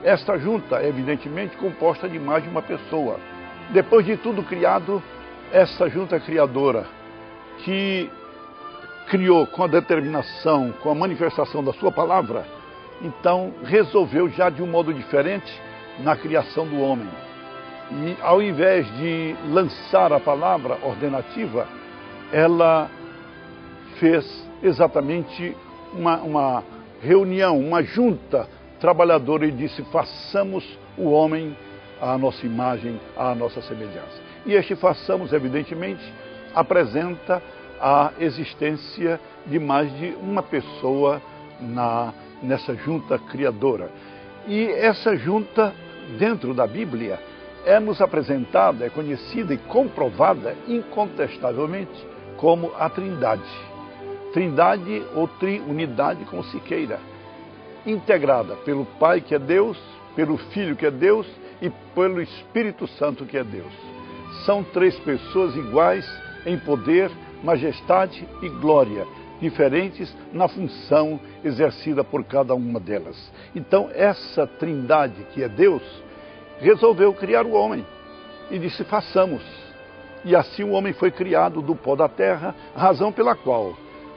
Esta junta é evidentemente composta de mais de uma pessoa. Depois de tudo criado, essa junta criadora, que criou com a determinação, com a manifestação da sua palavra, então resolveu já de um modo diferente na criação do homem. E ao invés de lançar a palavra ordenativa, ela fez exatamente uma reunião, uma junta trabalhadora e disse: façamos o homem à nossa imagem, à nossa semelhança. E este façamos, evidentemente, apresenta a existência de mais de uma pessoa nessa junta criadora. E essa junta, dentro da Bíblia, é-nos apresentada, é conhecida e comprovada incontestavelmente como a Trindade. Trindade ou triunidade, como se queira, integrada pelo Pai, que é Deus, pelo Filho, que é Deus, e pelo Espírito Santo, que é Deus. São três pessoas iguais em poder, majestade e glória, diferentes na função exercida por cada uma delas. Então, essa Trindade, que é Deus, resolveu criar o homem e disse: façamos. E assim o homem foi criado do pó da terra, razão pela qual,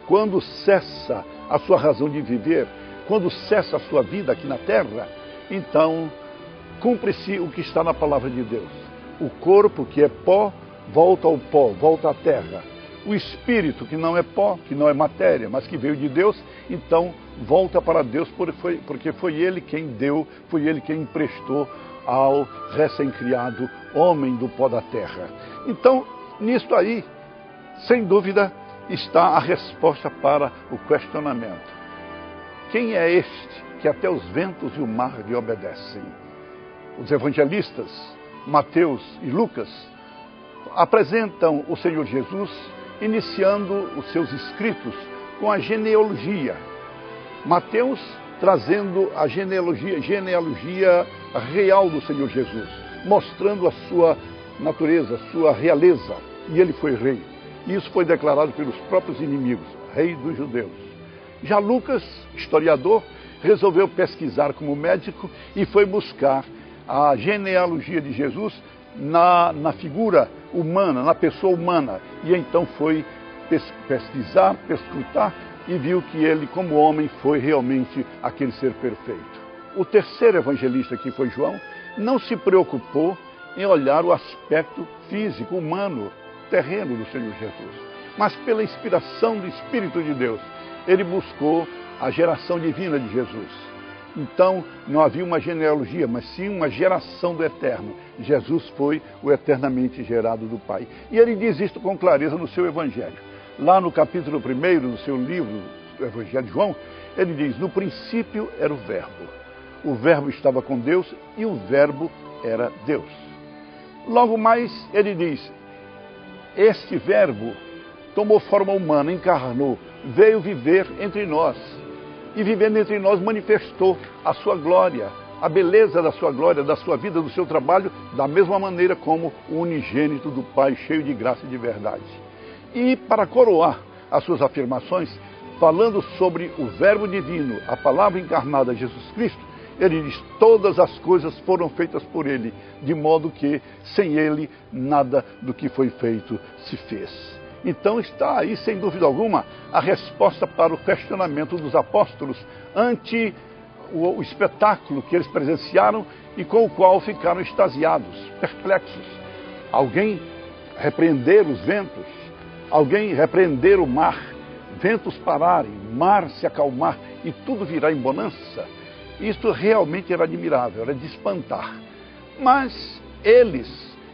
quando cessa a sua razão de viver, quando cessa a sua vida aqui na terra, então cumpre-se o que está na palavra de Deus. O corpo, que é pó, volta ao pó, volta à terra. O espírito, que não é pó, que não é matéria, mas que veio de Deus, então volta para Deus, porque foi Ele quem deu, foi Ele quem emprestou ao recém-criado homem do pó da terra. Então, nisto aí, sem dúvida, está a resposta para o questionamento. Quem é este que até os ventos e o mar lhe obedecem? Os evangelistas, Mateus e Lucas, apresentam o Senhor Jesus iniciando os seus escritos com a genealogia. Mateus trazendo a genealogia real do Senhor Jesus, mostrando a sua natureza, a sua realeza, e ele foi rei. E isso foi declarado pelos próprios inimigos, rei dos judeus. Já Lucas, historiador, resolveu pesquisar como médico e foi buscar a genealogia de Jesus na figura humana, na pessoa humana. E então foi pesquisar, perscrutar e viu que ele, como homem, foi realmente aquele ser perfeito. O terceiro evangelista, que foi João, não se preocupou em olhar o aspecto físico, humano, terreno do Senhor Jesus, mas pela inspiração do Espírito de Deus, ele buscou a geração divina de Jesus. Então, não havia uma genealogia, mas sim uma geração do eterno. Jesus foi o eternamente gerado do Pai. E ele diz isto com clareza no seu Evangelho. Lá no capítulo 1 do seu livro, do Evangelho de João, ele diz: no princípio era o Verbo estava com Deus e o Verbo era Deus. Logo mais, ele diz: este Verbo tomou forma humana, encarnou, veio viver entre nós. E vivendo entre nós manifestou a sua glória, a beleza da sua glória, da sua vida, do seu trabalho, da mesma maneira como o unigênito do Pai, cheio de graça e de verdade. E para coroar as suas afirmações, falando sobre o Verbo divino, a palavra encarnada, Jesus Cristo, ele diz: todas as coisas foram feitas por ele, de modo que sem ele nada do que foi feito se fez. Então está aí, sem dúvida alguma, a resposta para o questionamento dos apóstolos ante o espetáculo que eles presenciaram e com o qual ficaram extasiados, perplexos. Alguém repreender os ventos, alguém repreender o mar, ventos pararem, mar se acalmar e tudo virá em bonança. Isto realmente era admirável, era de espantar. Mas eles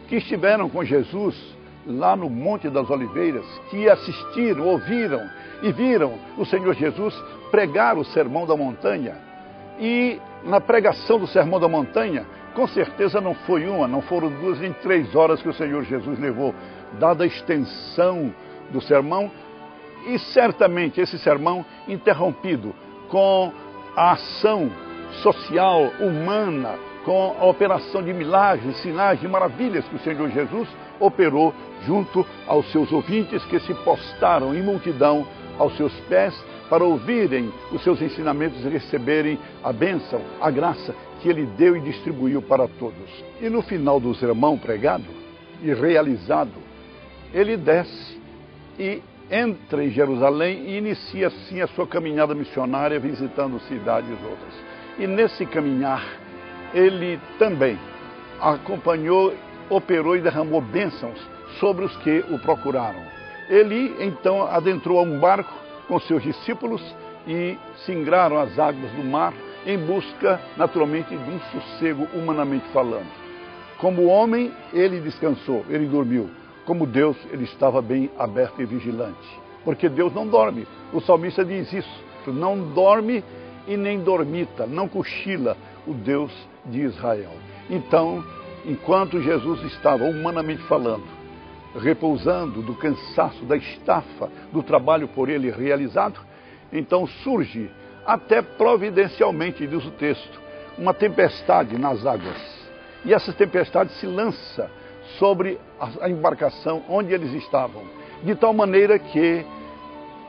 que estiveram com Jesus lá no Monte das Oliveiras, que assistiram, ouviram e viram o Senhor Jesus pregar o Sermão da Montanha. E na pregação do Sermão da Montanha, com certeza não foi uma, não foram 2 nem 3 horas que o Senhor Jesus levou, dada a extensão do sermão, e certamente esse sermão interrompido com a ação social, humana, com a operação de milagres, sinais e maravilhas que o Senhor Jesus operou junto aos seus ouvintes que se postaram em multidão aos seus pés para ouvirem os seus ensinamentos e receberem a bênção, a graça que ele deu e distribuiu para todos. E no final do sermão pregado e realizado, ele desce e entra em Jerusalém e inicia assim a sua caminhada missionária, visitando cidades outras. E nesse caminhar, ele também acompanhou, operou e derramou bênçãos sobre os que o procuraram. Ele então adentrou a um barco com seus discípulos e singraram as águas do mar em busca, naturalmente, de um sossego humanamente falando. Como homem, ele descansou, ele dormiu. Como Deus, ele estava bem aberto e vigilante. Porque Deus não dorme. O salmista diz isso. Não dorme e nem dormita, não cochila o Deus de Israel. Então, enquanto Jesus estava, humanamente falando, repousando do cansaço, da estafa, do trabalho por ele realizado, então surge, até providencialmente, diz o texto, uma tempestade nas águas. E essa tempestade se lança sobre a embarcação onde eles estavam, de tal maneira que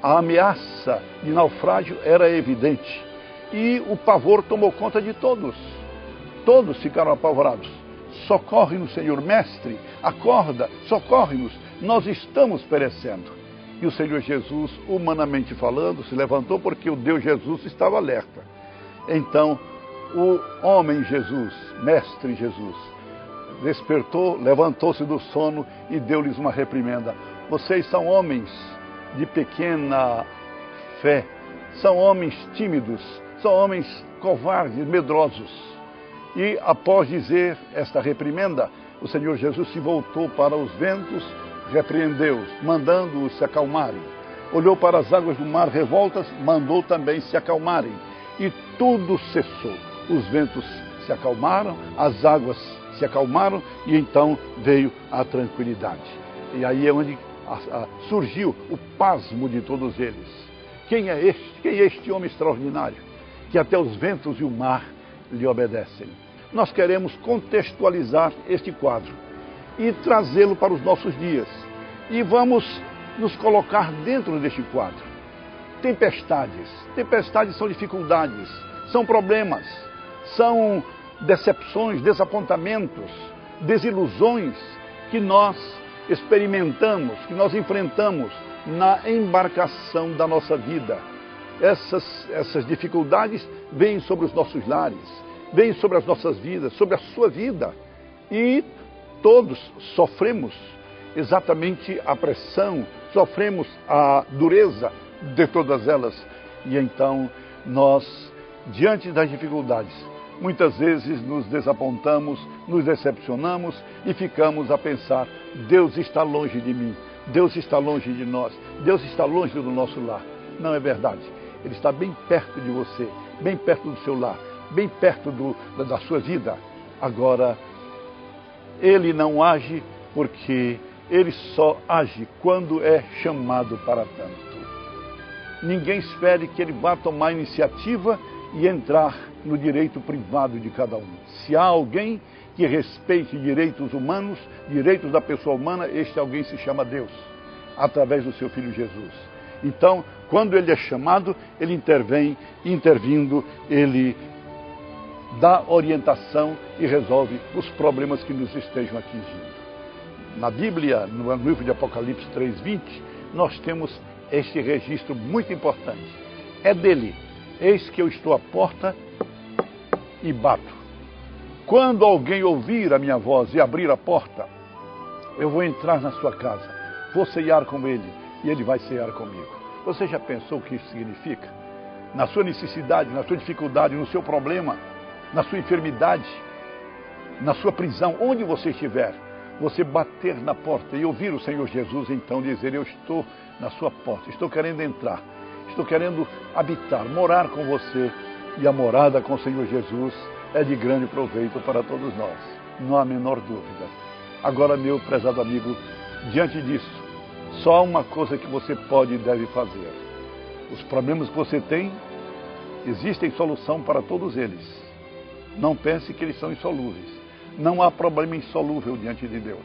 a ameaça de naufrágio era evidente. E o pavor tomou conta de todos. Todos ficaram apavorados. Socorre-nos, Senhor, Mestre, acorda, socorre-nos, nós estamos perecendo. E o Senhor Jesus, humanamente falando, se levantou porque o Deus Jesus estava alerta. Então, o homem Jesus, Mestre Jesus, despertou, levantou-se do sono e deu-lhes uma reprimenda. Vocês são homens de pequena fé, são homens tímidos, são homens covardes, medrosos. E após dizer esta reprimenda, o Senhor Jesus se voltou para os ventos, repreendeu-os, mandando-os se acalmarem. Olhou para as águas do mar revoltas, mandou também se acalmarem. E tudo cessou. Os ventos se acalmaram, as águas se acalmaram e então veio a tranquilidade. E aí é onde surgiu o pasmo de todos eles. Quem é este? Quem é este homem extraordinário? Que até os ventos e o mar lhe obedecem. Nós queremos contextualizar este quadro e trazê-lo para os nossos dias. E vamos nos colocar dentro deste quadro. Tempestades. Tempestades são dificuldades, são problemas, são decepções, desapontamentos, desilusões que nós experimentamos, que nós enfrentamos na embarcação da nossa vida. Essas dificuldades vêm sobre os nossos lares, vêm sobre as nossas vidas, sobre a sua vida. E todos sofremos exatamente a pressão, sofremos a dureza de todas elas. E então nós, diante das dificuldades, muitas vezes nos desapontamos, nos decepcionamos e ficamos a pensar: Deus está longe de mim, Deus está longe de nós, Deus está longe do nosso lar. Não é verdade. Ele está bem perto de você, bem perto do seu lar, bem perto da sua vida. Agora, ele não age porque ele só age quando é chamado para tanto. Ninguém espere que ele vá tomar iniciativa e entrar no direito privado de cada um. Se há alguém que respeite direitos humanos, direitos da pessoa humana, este alguém se chama Deus, através do seu Filho Jesus. Então, quando ele é chamado, ele intervém, intervindo, ele dá orientação e resolve os problemas que nos estejam atingindo. Na Bíblia, no livro de Apocalipse 3:20, nós temos este registro muito importante. É dele: eis que eu estou à porta e bato. Quando alguém ouvir a minha voz e abrir a porta, eu vou entrar na sua casa, vou ceiar com ele e ele vai ceiar comigo. Você já pensou o que isso significa? Na sua necessidade, na sua dificuldade, no seu problema, na sua enfermidade, na sua prisão, onde você estiver, você bater na porta e ouvir o Senhor Jesus então dizer: eu estou na sua porta, estou querendo entrar, estou querendo habitar, morar com você. E a morada com o Senhor Jesus é de grande proveito para todos nós, não há a menor dúvida. Agora, meu prezado amigo, diante disso, só há uma coisa que você pode e deve fazer. Os problemas que você tem, existem solução para todos eles. Não pense que eles são insolúveis. Não há problema insolúvel diante de Deus.